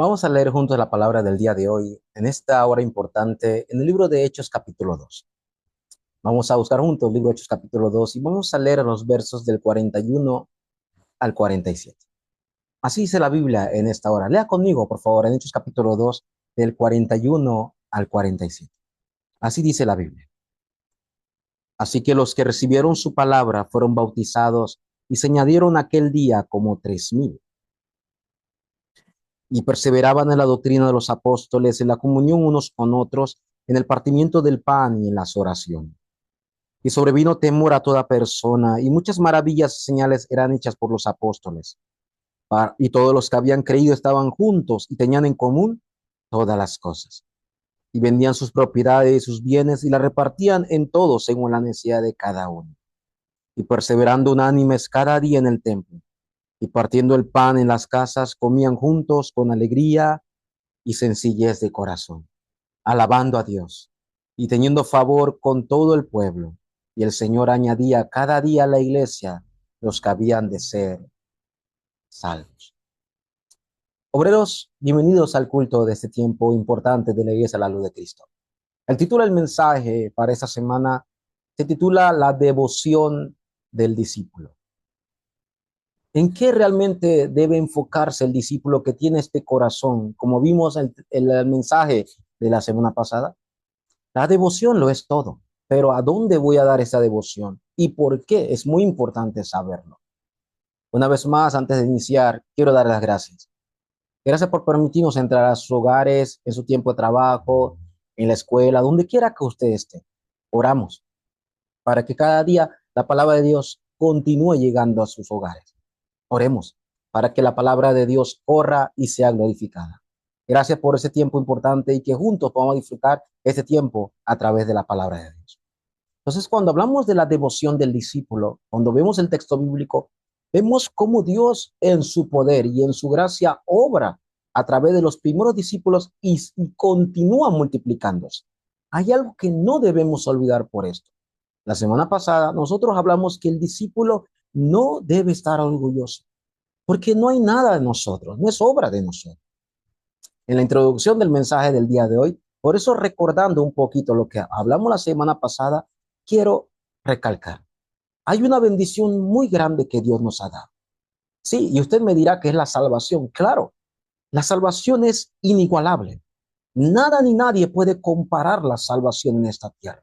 Vamos a leer juntos la palabra del día de hoy, en esta hora importante, en el libro de Hechos capítulo 2. Vamos a buscar juntos el libro de Hechos capítulo 2 y vamos a leer los versos del 41 al 47. Así dice la Biblia en esta hora. Lea conmigo, por favor, en Hechos capítulo 2, del 41 al 47. Así dice la Biblia. Así que los que recibieron su palabra fueron bautizados y se añadieron aquel día como 3,000. Y perseveraban en la doctrina de los apóstoles, en la comunión unos con otros, en el partimiento del pan y en las oraciones. Y sobrevino temor a toda persona, y muchas maravillas y señales eran hechas por los apóstoles. Y todos los que habían creído estaban juntos y tenían en común todas las cosas. Y vendían sus propiedades y sus bienes y las repartían en todos según la necesidad de cada uno. Y perseverando unánimes cada día en el templo, y partiendo el pan en las casas, comían juntos con alegría y sencillez de corazón, alabando a Dios y teniendo favor con todo el pueblo. Y el Señor añadía cada día a la iglesia los que habían de ser salvos. Obreros, bienvenidos al culto de este tiempo importante de la Iglesia La Luz de Cristo. El título del mensaje para esta semana se titula La devoción del discípulo. ¿En qué realmente debe enfocarse el discípulo que tiene este corazón? Como vimos en el mensaje de la semana pasada, la devoción lo es todo, pero ¿a dónde voy a dar esa devoción? ¿Y por qué? Es muy importante saberlo. Una vez más, antes de iniciar, quiero dar las gracias. Gracias por permitirnos entrar a sus hogares, en su tiempo de trabajo, en la escuela, donde quiera que usted esté. Oramos para que cada día la palabra de Dios continúe llegando a sus hogares. Oremos para que la palabra de Dios corra y sea glorificada. Gracias por ese tiempo importante y que juntos podamos disfrutar ese tiempo a través de la palabra de Dios. Entonces, cuando hablamos de la devoción del discípulo, cuando vemos el texto bíblico, vemos cómo Dios en su poder y en su gracia obra a través de los primeros discípulos y continúa multiplicándose. Hay algo que no debemos olvidar por esto. La semana pasada nosotros hablamos que el discípulo no debe estar orgulloso, porque no hay nada de nosotros, no es obra de nosotros. En la introducción del mensaje del día de hoy, por eso recordando un poquito lo que hablamos la semana pasada, quiero recalcar, hay una bendición muy grande que Dios nos ha dado. Sí, y usted me dirá que es la salvación. Claro, la salvación es inigualable. Nada ni nadie puede comparar la salvación en esta tierra.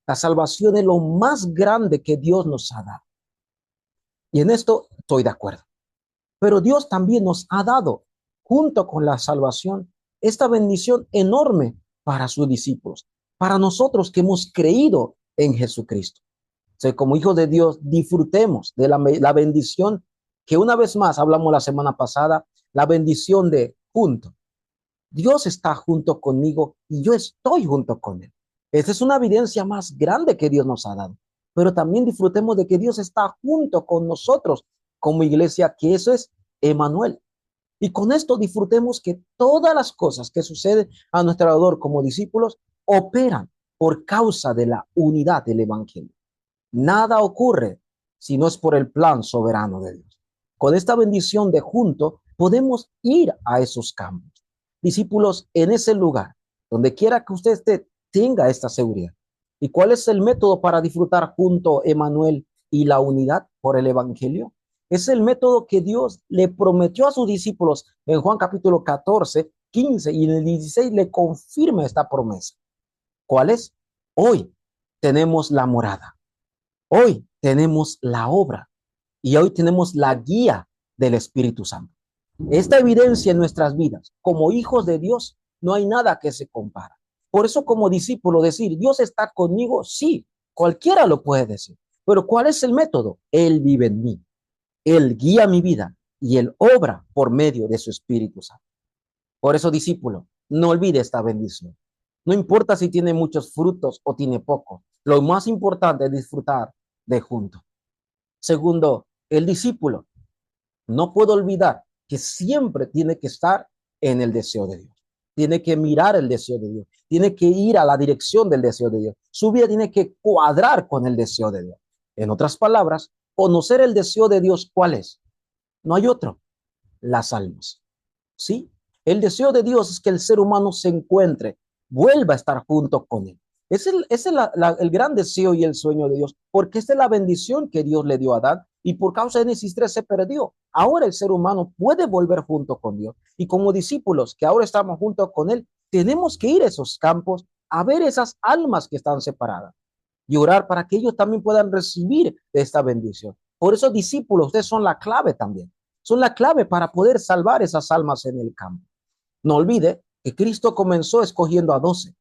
La salvación es lo más grande que Dios nos ha dado. Y en esto estoy de acuerdo. Pero Dios también nos ha dado, junto con la salvación, esta bendición enorme para sus discípulos, para nosotros que hemos creído en Jesucristo. O sea, como hijos de Dios, disfrutemos de la bendición que una vez más hablamos la semana pasada, la bendición de junto. Dios está junto conmigo y yo estoy junto con Él. Esa es una evidencia más grande que Dios nos ha dado. Pero también disfrutemos de que Dios está junto con nosotros como iglesia, que eso es Emanuel. Y con esto disfrutemos que todas las cosas que suceden a nuestro alrededor como discípulos operan por causa de la unidad del Evangelio. Nada ocurre si no es por el plan soberano de Dios. Con esta bendición de junto podemos ir a esos campos. Discípulos, en ese lugar, donde quiera que usted esté, tenga esta seguridad. ¿Y cuál es el método para disfrutar junto Emanuel y la unidad por el Evangelio? Es el método que Dios le prometió a sus discípulos en Juan capítulo 14, 15 y en el 16 le confirma esta promesa. ¿Cuál es? Hoy tenemos la morada. Hoy tenemos la obra y hoy tenemos la guía del Espíritu Santo. Esta evidencia en nuestras vidas, como hijos de Dios, no hay nada que se compara. Por eso como discípulo decir, Dios está conmigo, sí, cualquiera lo puede decir. Pero ¿cuál es el método? Él vive en mí, Él guía mi vida y Él obra por medio de su Espíritu Santo. Por eso, discípulo, no olvide esta bendición. No importa si tiene muchos frutos o tiene poco. Lo más importante es disfrutar de junto. Segundo, el discípulo no puede olvidar que siempre tiene que estar en el deseo de Dios. Tiene que mirar el deseo de Dios. Tiene que ir a la dirección del deseo de Dios. Su vida tiene que cuadrar con el deseo de Dios. En otras palabras, conocer el deseo de Dios, ¿cuál es? No hay otro. Las almas. ¿Sí? El deseo de Dios es que el ser humano se encuentre, vuelva a estar junto con Él. Es el gran deseo y el sueño de Dios, porque esta es la bendición que Dios le dio a Adán y por causa de Génesis 3 se perdió. Ahora el ser humano puede volver junto con Dios y como discípulos que ahora estamos junto con Él, tenemos que ir a esos campos a ver esas almas que están separadas y orar para que ellos también puedan recibir de esta bendición. Por eso, discípulos, ustedes son la clave también. Son la clave para poder salvar esas almas en el campo. No olvide que Cristo comenzó escogiendo a 12,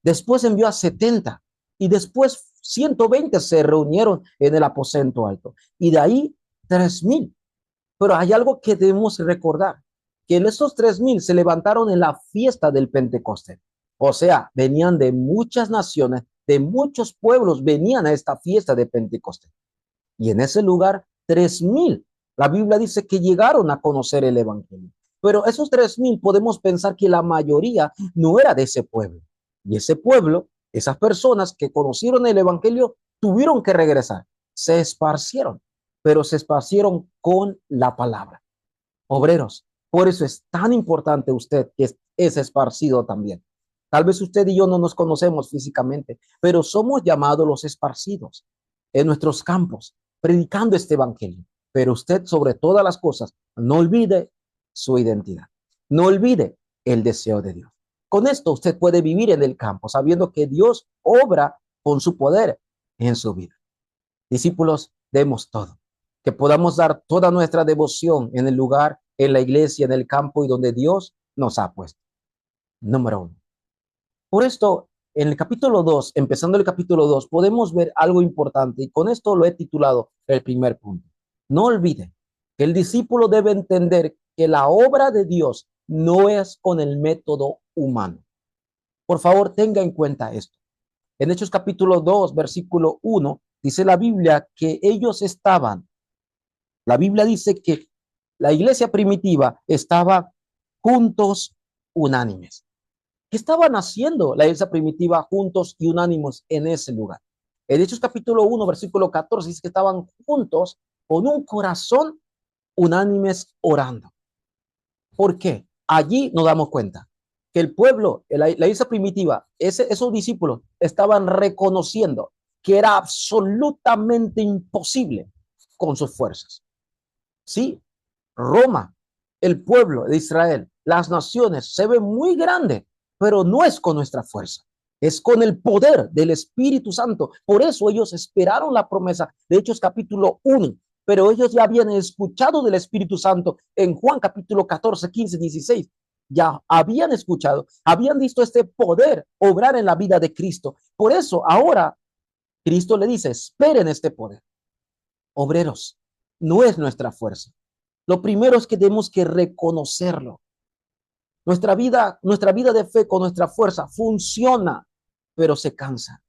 después envió a 70 y después 120 se reunieron en el aposento alto y de ahí 3,000. Pero hay algo que debemos recordar, que en esos 3,000 se levantaron en la fiesta del Pentecostés. O sea, venían de muchas naciones, de muchos pueblos, venían a esta fiesta de Pentecostés. Y en ese lugar, 3,000, la Biblia dice que llegaron a conocer el Evangelio. Pero esos 3,000 podemos pensar que la mayoría no era de ese pueblo. Y ese pueblo, esas personas que conocieron el Evangelio, tuvieron que regresar. Se esparcieron, pero se esparcieron con la palabra. Obreros, por eso es tan importante usted que es esparcido también. Tal vez usted y yo no nos conocemos físicamente, pero somos llamados los esparcidos en nuestros campos, predicando este evangelio. Pero usted, sobre todas las cosas, no olvide su identidad. No olvide el deseo de Dios. Con esto usted puede vivir en el campo, sabiendo que Dios obra con su poder en su vida. Discípulos, demos todo. Que podamos dar toda nuestra devoción en el lugar, en la iglesia, en el campo y donde Dios nos ha puesto. Número 1. Por esto, en el capítulo 2, empezando el capítulo 2, podemos ver algo importante y con esto lo he titulado el primer punto. No olvide que el discípulo debe entender que la obra de Dios no es con el método humano. Por favor, tenga en cuenta esto. En Hechos capítulo 2, versículo 1, dice la Biblia que ellos estaban, la Biblia dice que la iglesia primitiva estaba juntos, unánimes. ¿Qué estaban haciendo la iglesia primitiva juntos y unánimes en ese lugar? En Hechos capítulo 1, versículo 14, dice que estaban juntos con un corazón unánimes orando. ¿Por qué? Allí nos damos cuenta que el pueblo, la iglesia primitiva, esos discípulos estaban reconociendo que era absolutamente imposible con sus fuerzas. Sí, Roma, el pueblo de Israel, las naciones se ven muy grandes, pero no es con nuestra fuerza, es con el poder del Espíritu Santo. Por eso ellos esperaron la promesa de Hechos capítulo 1, pero ellos ya habían escuchado del Espíritu Santo en Juan capítulo 14, 15, 16. Ya habían escuchado, habían visto este poder obrar en la vida de Cristo. Por eso ahora Cristo le dice, esperen este poder. Obreros, no es nuestra fuerza. Lo primero es que tenemos que reconocerlo. Nuestra vida de fe con nuestra fuerza funciona, pero se cansa.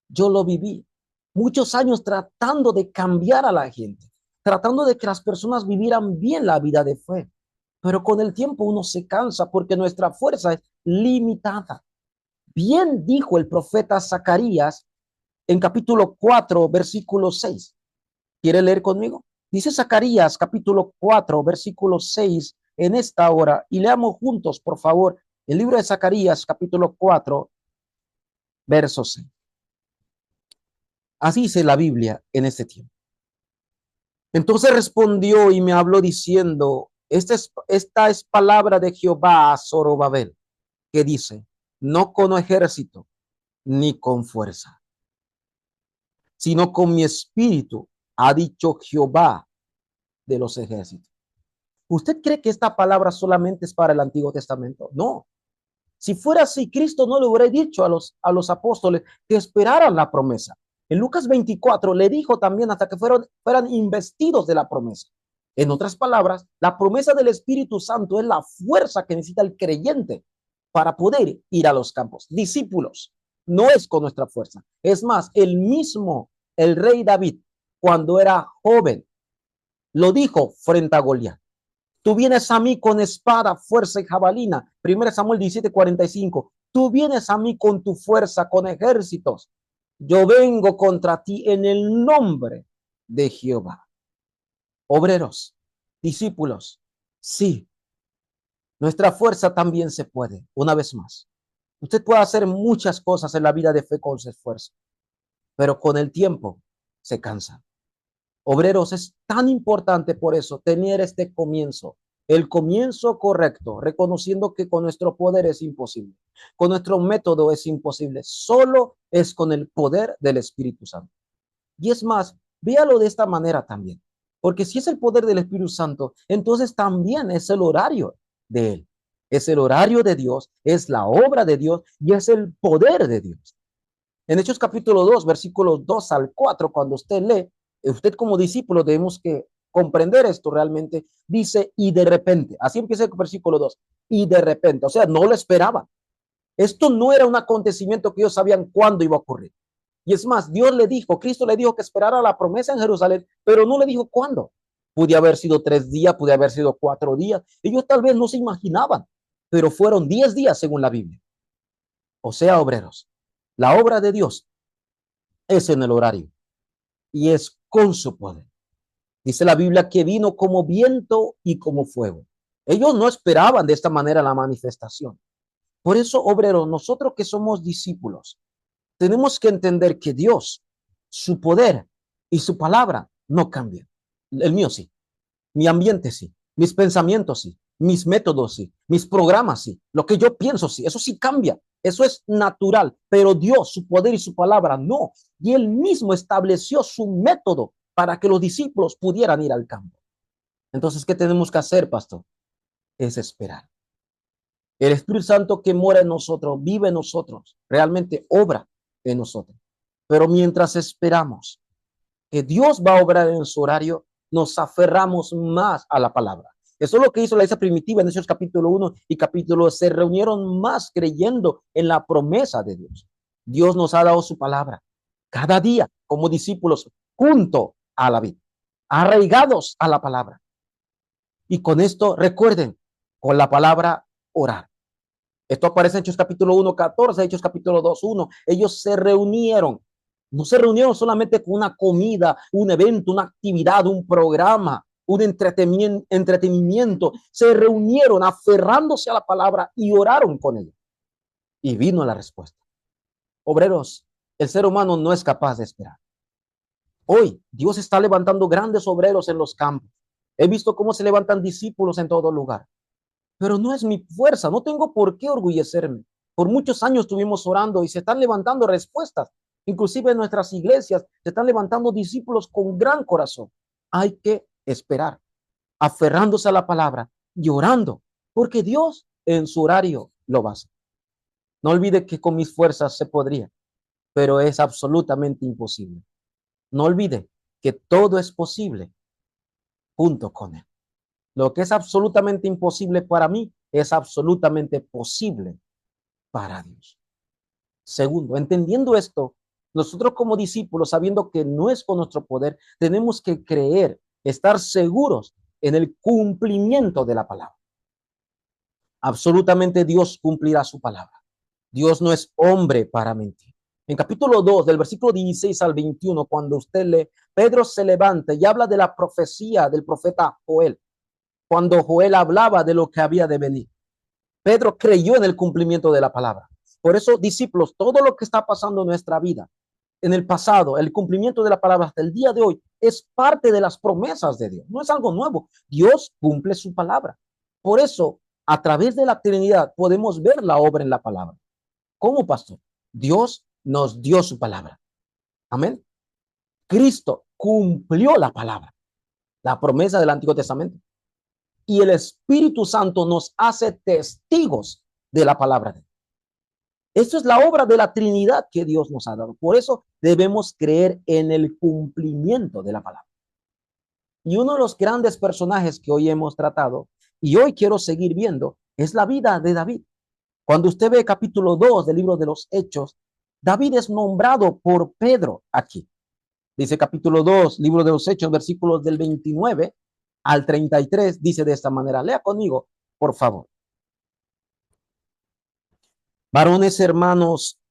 Yo lo viví muchos años tratando de cambiar a la gente, tratando de que las personas vivieran bien la vida de fe. Pero con el tiempo uno se cansa porque nuestra fuerza es limitada. Bien dijo el profeta Zacarías en capítulo 4, versículo 6. ¿Quiere leer conmigo? Dice Zacarías capítulo 4, versículo 6 en esta hora y leamos juntos, por favor, el libro de Zacarías capítulo 4, verso 6. Así dice la Biblia en este tiempo. Entonces respondió y me habló diciendo, esta es palabra de Jehová a Zorobabel, que dice, no con ejército ni con fuerza, sino con mi espíritu, ha dicho Jehová de los ejércitos. ¿Usted cree que esta palabra solamente es para el Antiguo Testamento? No. Si fuera así, Cristo no le hubiera dicho a los apóstoles que esperaran la promesa. En Lucas 24 le dijo también hasta que fueran investidos de la promesa. En otras palabras, la promesa del Espíritu Santo es la fuerza que necesita el creyente para poder ir a los campos. Discípulos, no es con nuestra fuerza. Es más, el rey David, cuando era joven, lo dijo frente a Goliat. Tú vienes a mí con espada, fuerza y jabalina. 1 Samuel 17:45. Tú vienes a mí con tu fuerza, con ejércitos. Yo vengo contra ti en el nombre de Jehová. Obreros, discípulos, sí, Nuestra fuerza también se puede, una vez más. Usted puede hacer muchas cosas en la vida de fe con su esfuerzo, pero con el tiempo se cansa. Obreros, es tan importante por eso tener este comienzo, el comienzo correcto, reconociendo que con nuestro poder es imposible, con nuestro método es imposible, solo es con el poder del Espíritu Santo. Y es más, véalo de esta manera también, porque si es el poder del Espíritu Santo, entonces también es el horario de Él, es el horario de Dios, es la obra de Dios y es el poder de Dios. En Hechos capítulo 2, versículos 2 al 4, cuando usted lee, usted como discípulo debemos que comprender esto realmente. Dice, y de repente, así empieza el versículo 2, y de repente, o sea, no lo esperaban. Esto no era un acontecimiento que ellos sabían cuándo iba a ocurrir. Y es más, Dios le dijo, Cristo le dijo que esperara la promesa en Jerusalén, pero no le dijo cuándo. Pude haber sido 3 días, pude haber sido 4 días. Ellos tal vez no se imaginaban, pero fueron 10 días según la Biblia. O sea, obreros, la obra de Dios es en el horario y es con su poder. Dice la Biblia que vino como viento y como fuego. Ellos no esperaban de esta manera la manifestación. Por eso, obreros, nosotros que somos discípulos, tenemos que entender que Dios, su poder y su palabra no cambian. El mío sí, mi ambiente sí, mis pensamientos sí, mis métodos sí, mis programas sí, lo que yo pienso sí, eso sí cambia, eso es natural, pero Dios, su poder y su palabra no. Y Él mismo estableció su método para que los discípulos pudieran ir al campo. Entonces, ¿qué tenemos que hacer, pastor? Es esperar. El Espíritu Santo que mora en nosotros, vive en nosotros, realmente obra en nosotros. Pero mientras esperamos que Dios va a obrar en su horario, nos aferramos más a la palabra. Eso es lo que hizo la iglesia primitiva en esos capítulo 1 y capítulo 2. Se reunieron más creyendo en la promesa de Dios. Dios nos ha dado su palabra cada día como discípulos junto a la vida, arraigados a la palabra. Y con esto, recuerden, con la palabra orar. Esto aparece en Hechos capítulo 1, 14, Hechos capítulo 2, 1. Ellos se reunieron. No se reunieron solamente con una comida, un evento, una actividad, un programa, un entretenimiento. Se reunieron aferrándose a la palabra y oraron con ella. Y vino la respuesta. Obreros, el ser humano no es capaz de esperar. Hoy Dios está levantando grandes obreros en los campos. He visto cómo se levantan discípulos en todo lugar. Pero no es mi fuerza, no tengo por qué orgullecerme. Por muchos años estuvimos orando y se están levantando respuestas. Inclusive en nuestras iglesias se están levantando discípulos con gran corazón. Hay que esperar, aferrándose a la palabra y orando, porque Dios en su horario lo va a hacer. No olvide que con mis fuerzas se podría, pero es absolutamente imposible. No olvide que todo es posible junto con Él. Lo que es absolutamente imposible para mí es absolutamente posible para Dios. Segundo, entendiendo esto, nosotros como discípulos, sabiendo que no es con nuestro poder, tenemos que creer, estar seguros en el cumplimiento de la palabra. Absolutamente Dios cumplirá su palabra. Dios no es hombre para mentir. En capítulo 2, del versículo 16 al 21, cuando usted lee, Pedro se levanta y habla de la profecía del profeta Joel, cuando Joel hablaba de lo que había de venir. Pedro creyó en el cumplimiento de la palabra. Por eso, discípulos, todo lo que está pasando en nuestra vida, en el pasado, el cumplimiento de la palabra hasta el día de hoy, es parte de las promesas de Dios. No es algo nuevo. Dios cumple su palabra. Por eso, a través de la Trinidad, podemos ver la obra en la palabra. ¿Cómo, pastor? Dios nos dio su palabra. Amén. Cristo cumplió la palabra, la promesa del Antiguo Testamento. Y el Espíritu Santo nos hace testigos de la palabra de Dios. Esto es la obra de la Trinidad que Dios nos ha dado. Por eso debemos creer en el cumplimiento de la palabra. Y uno de los grandes personajes que hoy hemos tratado y hoy quiero seguir viendo es la vida de David. Cuando usted ve capítulo 2 del libro de los Hechos, David es nombrado por Pedro aquí. Dice capítulo 2, libro de los Hechos, versículos del 29 al 33, dice de esta manera. Lea conmigo, por favor. Varones hermanos,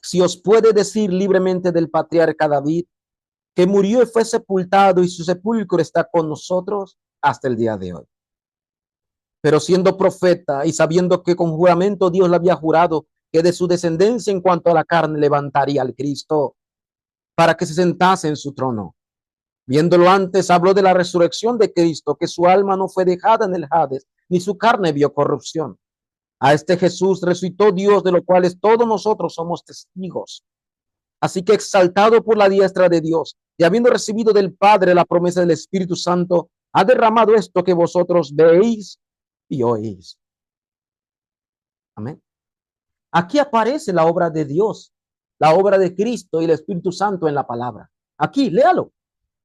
si os puede decir libremente del patriarca David, que murió y fue sepultado y su sepulcro está con nosotros hasta el día de hoy. Pero siendo profeta y sabiendo que con juramento Dios le había jurado que de su descendencia en cuanto a la carne levantaría al Cristo para que se sentase en su trono. Viéndolo antes, habló de la resurrección de Cristo, que su alma no fue dejada en el Hades, ni su carne vio corrupción. A este Jesús resucitó Dios, de lo cuales todos nosotros somos testigos. Así que exaltado por la diestra de Dios y habiendo recibido del Padre la promesa del Espíritu Santo, ha derramado esto que vosotros veis y oís. Amén. Aquí aparece la obra de Dios, la obra de Cristo y el Espíritu Santo en la palabra. Aquí, léalo.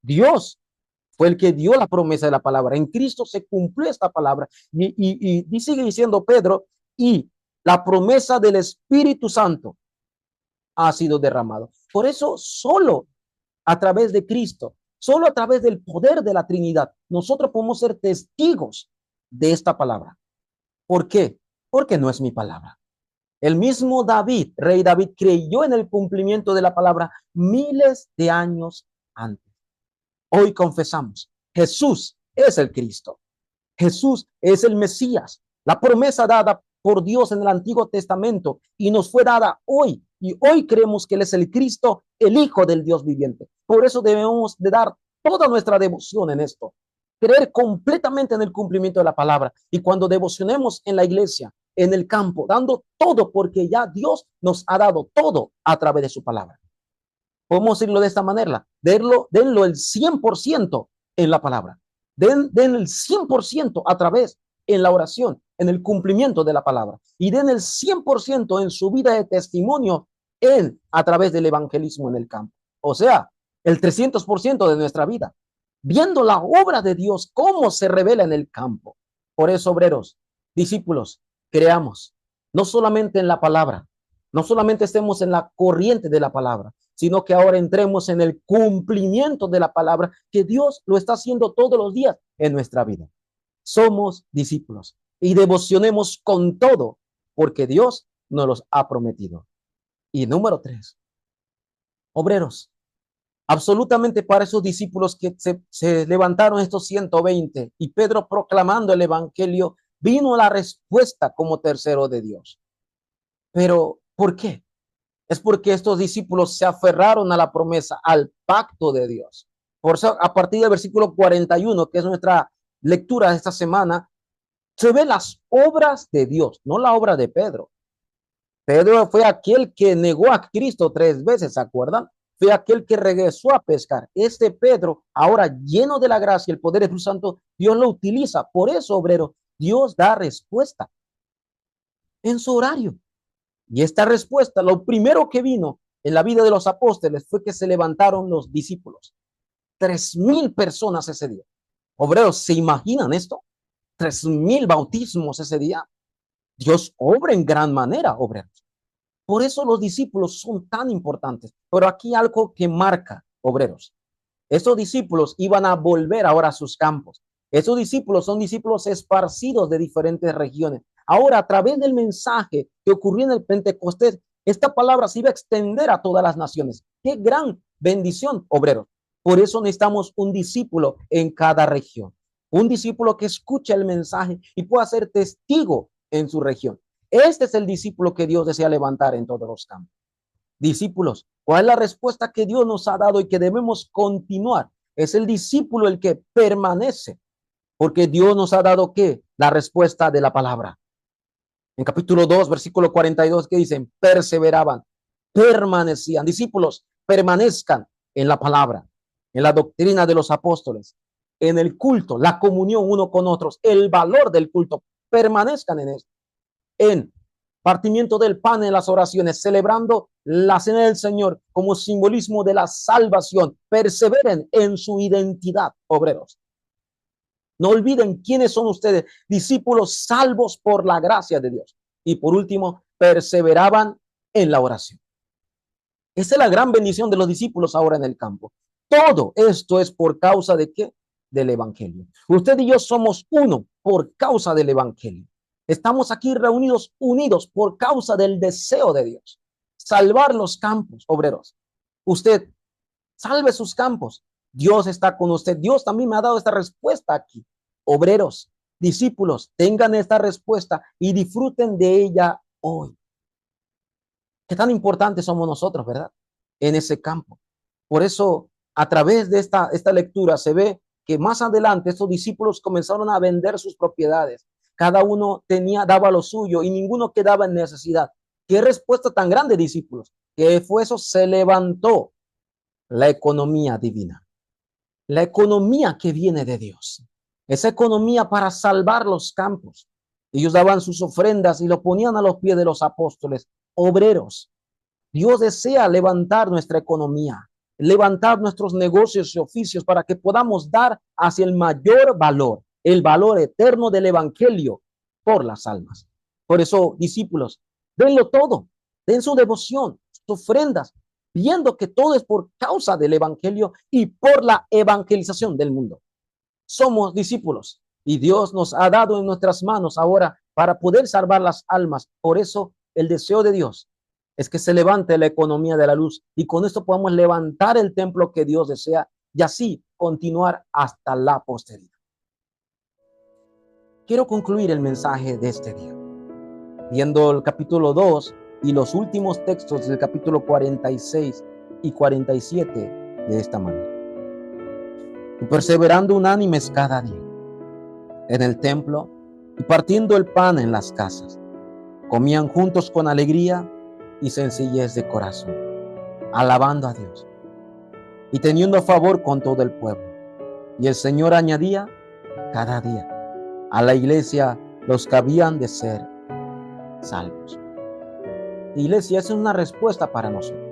Dios fue el que dio la promesa de la palabra. En Cristo se cumplió esta palabra. Y sigue diciendo Pedro, y la promesa del Espíritu Santo ha sido derramado. Por eso solo a través de Cristo, solo a través del poder de la Trinidad, nosotros podemos ser testigos de esta palabra. ¿Por qué? Porque no es mi palabra. El mismo David, rey David, creyó en el cumplimiento de la palabra miles de años antes. Hoy confesamos, Jesús es el Cristo. Jesús es el Mesías. La promesa dada por Dios en el Antiguo Testamento y nos fue dada hoy. Y hoy creemos que Él es el Cristo, el Hijo del Dios viviente. Por eso debemos de dar toda nuestra devoción en esto. Creer completamente en el cumplimiento de la palabra. Y cuando devocionemos en la iglesia, en el campo, dando todo, porque ya Dios nos ha dado todo a través de su palabra. Podemos decirlo de esta manera, denlo el 100% en la palabra, den el 100% a través en la oración, en el cumplimiento de la palabra, y den el 100% en su vida de testimonio a través del evangelismo en el campo. O sea, el 300% de nuestra vida, viendo la obra de Dios, cómo se revela en el campo. Por eso, obreros, discípulos, creamos, no solamente en la palabra, no solamente estemos en la corriente de la palabra, sino que ahora entremos en el cumplimiento de la palabra, que Dios lo está haciendo todos los días en nuestra vida. Somos discípulos y devocionemos con todo, porque Dios nos los ha prometido. Y número 3, obreros, absolutamente para esos discípulos que se levantaron estos 120 y Pedro proclamando el evangelio, vino la respuesta como tercero de Dios. Pero, ¿por qué? Es porque estos discípulos se aferraron a la promesa, al pacto de Dios. Por eso, a partir del versículo 41, que es nuestra lectura de esta semana, se ven las obras de Dios, no la obra de Pedro. Pedro fue aquel que negó a Cristo 3 veces, ¿se acuerdan? Fue aquel que regresó a pescar. Este Pedro, ahora lleno de la gracia y el poder del Espíritu Santo, Dios lo utiliza. Por eso, obrero, Dios da respuesta en su horario. Y esta respuesta, lo primero que vino en la vida de los apóstoles fue que se levantaron los discípulos. 3,000 personas ese día. Obreros, ¿se imaginan esto? 3,000 bautismos ese día. Dios obra en gran manera, obreros. Por eso los discípulos son tan importantes. Pero aquí algo que marca, obreros. Estos discípulos iban a volver ahora a sus campos. Esos discípulos son discípulos esparcidos de diferentes regiones. Ahora, a través del mensaje que ocurrió en el Pentecostés, esta palabra se iba a extender a todas las naciones. Qué gran bendición, obreros. Por eso necesitamos un discípulo en cada región. Un discípulo que escuche el mensaje y pueda ser testigo en su región. Este es el discípulo que Dios desea levantar en todos los campos. Discípulos, ¿cuál es la respuesta que Dios nos ha dado y que debemos continuar? Es el discípulo el que permanece, porque Dios nos ha dado ¿qué? La respuesta de la palabra. En capítulo 2, versículo 42, que dicen, perseveraban, permanecían. Discípulos, permanezcan en la palabra, en la doctrina de los apóstoles, en el culto, la comunión uno con otros, el valor del culto, permanezcan en esto, en partimiento del pan en las oraciones, celebrando la cena del Señor como simbolismo de la salvación. Perseveren en su identidad, obreros. No olviden quiénes son ustedes, discípulos salvos por la gracia de Dios. Y por último, perseveraban en la oración. Esa es la gran bendición de los discípulos ahora en el campo. Todo esto es por causa de ¿qué? Del evangelio. Usted y yo somos uno por causa del evangelio. Estamos aquí reunidos, unidos por causa del deseo de Dios. Salvar los campos, obreros. Usted salve sus campos. Dios está con usted. Dios también me ha dado esta respuesta aquí. Obreros, discípulos, tengan esta respuesta y disfruten de ella hoy. Qué tan importantes somos nosotros, ¿verdad? En ese campo. Por eso, a través de esta lectura se ve que más adelante estos discípulos comenzaron a vender sus propiedades. Cada uno daba lo suyo y ninguno quedaba en necesidad. Qué respuesta tan grande, discípulos. Que fue eso, se levantó la economía divina. La economía que viene de Dios. Esa economía para salvar los campos. Ellos daban sus ofrendas y lo ponían a los pies de los apóstoles, obreros. Dios desea levantar nuestra economía, levantar nuestros negocios y oficios para que podamos dar hacia el mayor valor, el valor eterno del evangelio por las almas. Por eso, discípulos, denlo todo, den su devoción, sus ofrendas, viendo que todo es por causa del evangelio y por la evangelización del mundo. Somos discípulos y Dios nos ha dado en nuestras manos ahora para poder salvar las almas. Por eso, el deseo de Dios es que se levante la economía de la luz y con esto podamos levantar el templo que Dios desea y así continuar hasta la posteridad. Quiero concluir el mensaje de este día viendo el capítulo 2 y los últimos textos del capítulo 46 y 47 de esta manera. Y perseverando unánimes cada día en el templo y partiendo el pan en las casas, comían juntos con alegría y sencillez de corazón, alabando a Dios y teniendo favor con todo el pueblo. Y el Señor añadía cada día a la iglesia los que habían de ser salvos. Iglesia, esa es una respuesta para nosotros.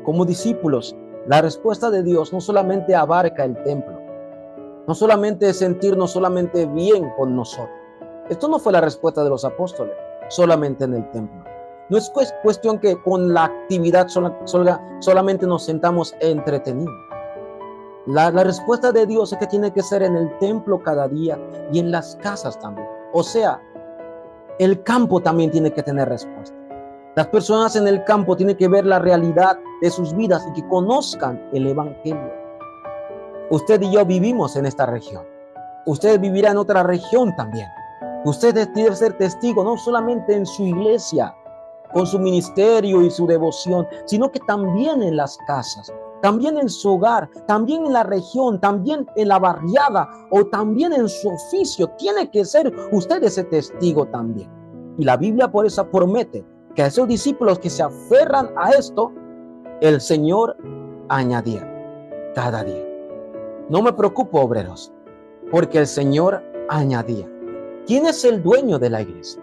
Como discípulos, la respuesta de Dios no solamente abarca el templo, no solamente sentirnos solamente bien con nosotros. Esto no fue la respuesta de los apóstoles, solamente en el templo. No es cuestión que con la actividad solamente nos sentamos entretenidos. La respuesta de Dios es que tiene que ser en el templo cada día y en las casas también. O sea, el campo también tiene que tener respuesta. Las personas en el campo tienen que ver la realidad de sus vidas y que conozcan el evangelio. Usted y yo vivimos en esta región. Usted vivirá en otra región también. Usted debe ser testigo no solamente en su iglesia, con su ministerio y su devoción, sino que también en las casas, también en su hogar, también en la región, también en la barriada o también en su oficio. Tiene que ser usted ese testigo también. Y la Biblia por eso promete que a esos discípulos que se aferran a esto, el Señor añadía cada día. No me preocupo, obreros, porque el Señor añadía. ¿Quién es el dueño de la iglesia?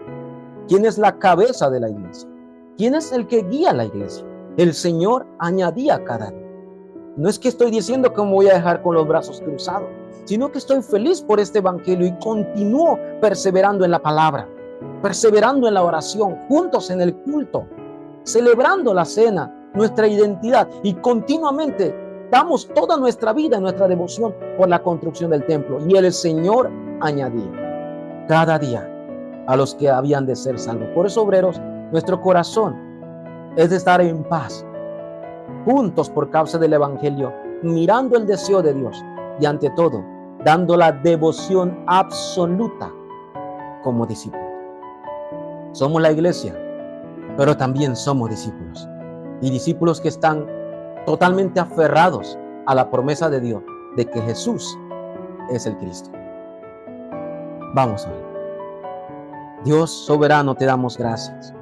¿Quién es la cabeza de la iglesia? ¿Quién es el que guía la iglesia? El Señor añadía cada día. No es que estoy diciendo que me voy a dejar con los brazos cruzados, sino que estoy feliz por este evangelio y continúo perseverando en la palabra, perseverando en la oración, juntos en el culto, celebrando la cena, nuestra identidad y continuamente damos toda nuestra vida, nuestra devoción por la construcción del templo. Y el Señor añadía cada día a los que habían de ser salvos. Por eso, obreros, nuestro corazón es de estar en paz, juntos por causa del evangelio, mirando el deseo de Dios y ante todo, dando la devoción absoluta como discípulos. Somos la iglesia, pero también somos discípulos. Y discípulos que están totalmente aferrados a la promesa de Dios de que Jesús es el Cristo. Vamos a ver. Dios soberano, te damos gracias.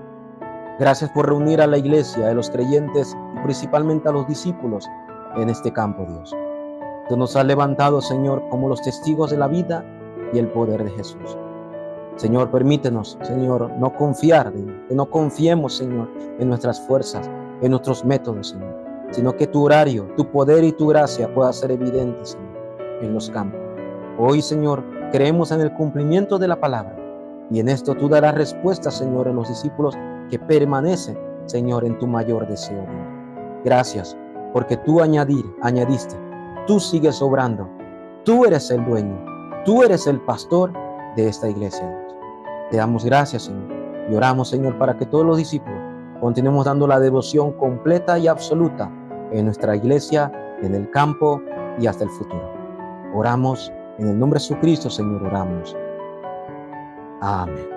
Gracias por reunir a la iglesia, a los creyentes y principalmente a los discípulos en este campo, Dios. Tú nos has levantado, Señor, como los testigos de la vida y el poder de Jesús. Señor, permítenos, Señor, no confiar, que no confiemos, Señor, en nuestras fuerzas, en nuestros métodos, Señor, sino que tu horario, tu poder y tu gracia pueda ser evidente, Señor, en los campos. Hoy, Señor, creemos en el cumplimiento de la palabra y en esto tú darás respuesta, Señor, en los discípulos que permanecen, Señor, en tu mayor deseo, Dios. Gracias, porque tú añadiste, tú sigues obrando, tú eres el dueño, tú eres el pastor de esta iglesia, Dios. Te damos gracias, Señor, y oramos, Señor, para que todos los discípulos continuemos dando la devoción completa y absoluta en nuestra iglesia, en el campo y hasta el futuro. Oramos en el nombre de Jesucristo, Señor, oramos. Amén.